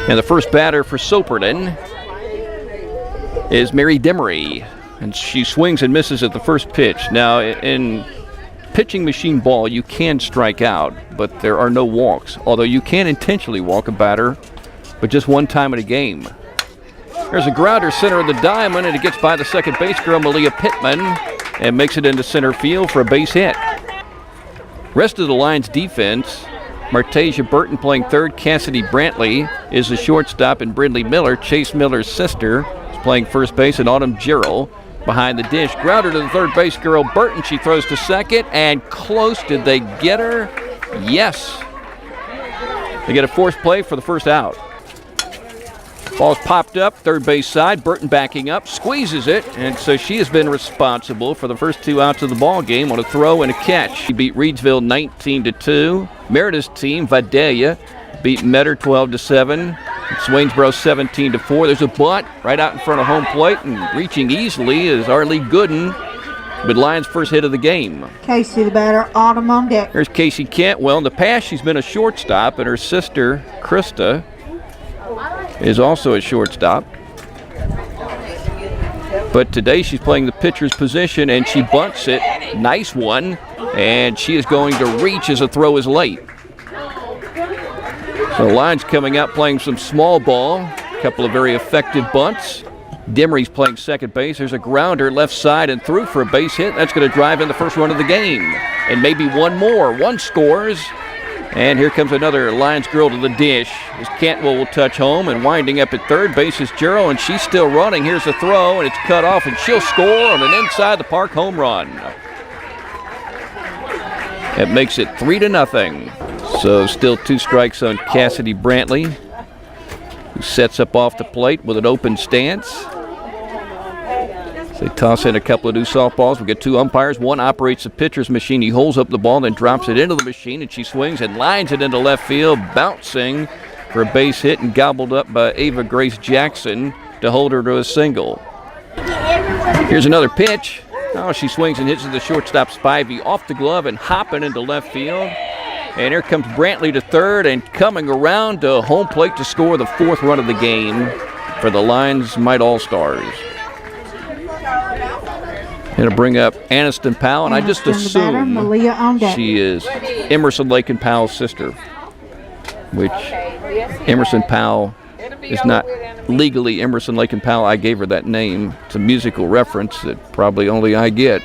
And the first batter for Soperton is Mary Demery, and she swings and misses at the first pitch. Now, in pitching machine ball, you can strike out, but there are no walks, although you can intentionally walk a batter, but just one time in a game. There's a grounder center of the diamond, and it gets by the second base girl, Malia Pittman, and makes it into center field for a base hit. Rest of the Lyons defense, Martasia Burton playing third, Cassidy Brantley is the shortstop, and Brindley Miller, Chase Miller's sister, is playing first base, and Autumn Gerald behind the dish. Grounder to the third base girl, Burton. She throws to second, and close. Did they get her? Yes. They get a forced play for the first out. Ball's popped up, third base side. Burton backing up, squeezes it, and so she has been responsible for the first 2 outs of the ball game on a throw and a catch. She beat Reedsville 19-2. Merida's team, Vidalia, beat Metter 12-7. Swainsboro 17-4. There's a bunt right out in front of home plate, and reaching easily is Arlie Gooden, with Lyons' first hit of the game. Casey the batter, Autumn on deck. There's Casey Cantwell. In the past, she's been a shortstop, and her sister, Krista, is also a shortstop. But today she's playing the pitcher's position, and she bunts it. Nice one. And she is going to reach as a throw is late. So Lyons coming out playing some small ball. A couple of very effective bunts. Demery's playing second base. There's a grounder left side and through for a base hit. That's going to drive in the first run of the game. And maybe one more. One scores. And here comes another Lyons girl to the dish as Cantwell will touch home, and winding up at third base is Gerald, and she's still running. Here's a throw, and it's cut off, and she'll score on an inside the park home run. It makes it 3-0. So still 2 strikes on Cassidy Brantley, who sets up off the plate with an open stance. So they toss in a couple of new softballs. We get 2 umpires. One operates the pitcher's machine. He holds up the ball, then drops it into the machine, and she swings and lines it into left field, bouncing for a base hit and gobbled up by Ava Grace Jackson to hold her to a single. Here's another pitch. Oh, she swings and hits it to the shortstop Spivey off the glove and hopping into left field. And here comes Brantley to third, and coming around to home plate to score the 4th run of the game for the Lyons Mite All-Stars. Going to bring up Aniston Powell, and I just assume she is Emerson Lake and Powell's sister, which Emerson Powell is not legally Emerson Lake and Powell. I gave her that name. It's a musical reference that probably only I get.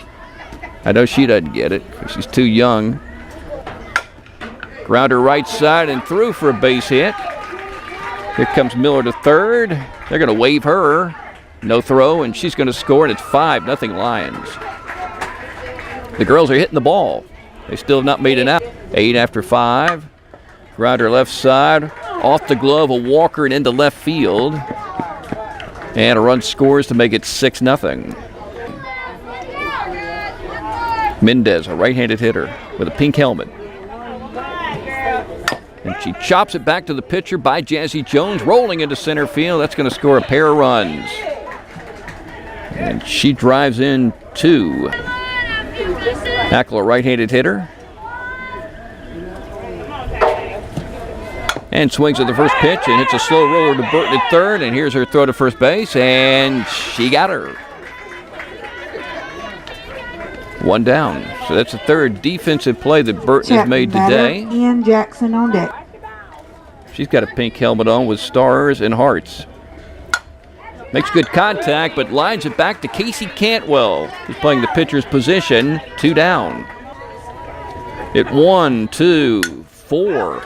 I know she doesn't get it because she's too young. Grounder right side and through for a base hit. Here comes Miller to third. They're going to wave her. No throw, and she's going to score, and it's 5-0 Lyons. The girls are hitting the ball. They still have not made it out. 8 after 5. Grounder left side. Off the glove, a walker and into left field. And a run scores to make it 6-0. Mendez, a right-handed hitter with a pink helmet. And she chops it back to the pitcher by Jazzy Jones, rolling into center field. That's going to score a pair of runs. And she drives in 2. Hackle, a right-handed hitter. And swings at the first pitch and hits a slow roller to Burton at third. And here's her throw to first base, and she got her. 1 down. So that's the 3rd defensive play that Burton has made today. Ian Jackson on deck. She's got a pink helmet on with stars and hearts. Makes good contact, but lines it back to Casey Cantwell. He's playing the pitcher's position. 2 down. At 1, 2, 4.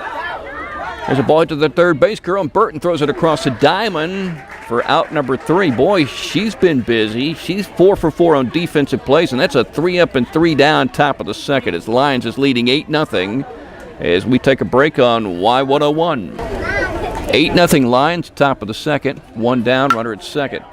There's a ball to the third base girl, and Burton throws it across the diamond for out number 3. Boy, she's been busy. She's 4 for 4 on defensive plays, and that's a 3 up and 3 down top of the second as Lyons is leading 8-0 as we take a break on Y101. 8-0 Lyons, top of the second. 1 down, runner at second.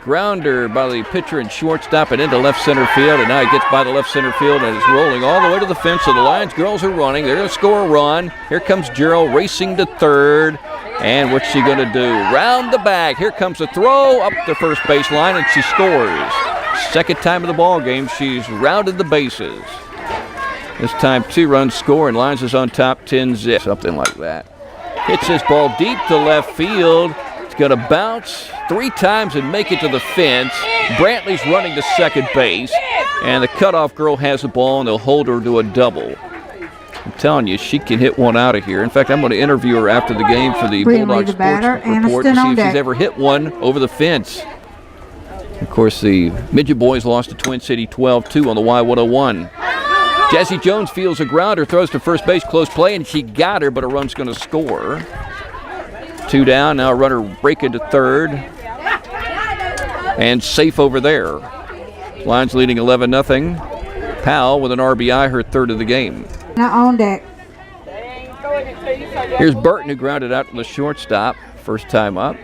Grounder by the pitcher and shortstop and into left center field, and now he gets by the left center field and is rolling all the way to the fence. So the Lyons girls are running. They're going to score a run. Here comes Gerald racing to third. And what's she going to do? Round the back. Here comes a throw up the first baseline, and she scores. Second time of the ball game, she's rounded the bases. This time 2 runs score, and Lyons is on top 10-zip, something like that. Hits this ball deep to left field. It's going to bounce 3 times and make it to the fence. Brantley's running to second base, and the cutoff girl has the ball, and they'll hold her to a double. I'm telling you, she can hit one out of here. In fact, I'm going to interview her after the game for the Bulldog Sports Report to see if she's ever hit one over the fence. Of course, the midget boys lost to Twin City 12-2 on the Y101. Jesse Jones fields a grounder, throws to first base, close play, and she got her, but a run's going to score. 2 down, now a runner breaking to third. And safe over there. Lyons leading 11-0. Powell with an RBI, her third of the game. Now on deck. Here's Burton, who grounded out to the shortstop, first time up.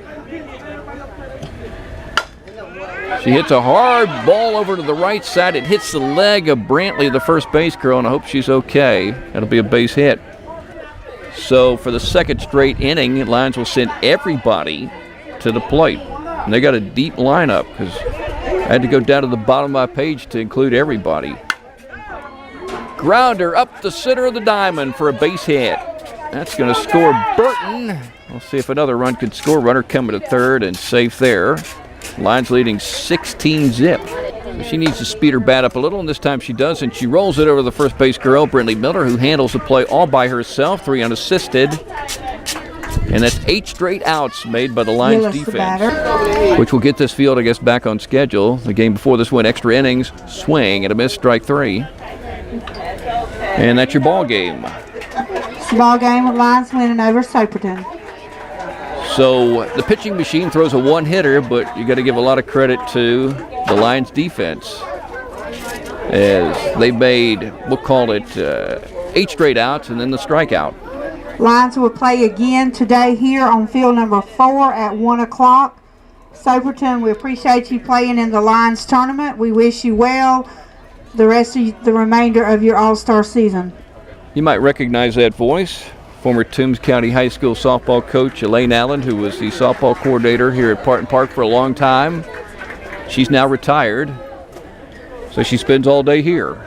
She hits a hard ball over to the right side. It hits the leg of Brantley, the first base girl, and I hope she's okay. That'll be a base hit. So for the second straight inning, Lyons will send everybody to the plate. And they got a deep lineup because I had to go down to the bottom of my page to include everybody. Grounder up the center of the diamond for a base hit. That's going to score Burton. We'll see if another run can score. Runner coming to third and safe there. Lyons leading 16-0. She needs to speed her bat up a little, and this time she does, and she rolls it over the first base girl, Brinley Miller, who handles the play all by herself, 3 unassisted. And that's 8 straight outs made by the Lyons defense, which will get this field, I guess, back on schedule. The game before this went extra innings, swing and a miss, strike 3. And that's your ball game. It's the ball game with Lyons winning over Soperton. So the pitching machine throws a one-hitter, but you got to give a lot of credit to the Lyons defense, as they made, we'll call it 8 straight outs and then the strikeout. Lyons will play again today here on field number 4 at 1 o'clock. Soperton, we appreciate you playing in the Lyons tournament. We wish you well the remainder of your All-Star season. You might recognize that voice. Former Toombs County High School softball coach Elaine Allen, who was the softball coordinator here at Parton Park for a long time. She's now retired, so she spends all day here.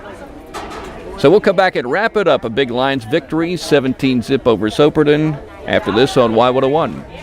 So we'll come back and wrap it up. A big Lyons victory, 17-0 over Soperton, after this on Y101.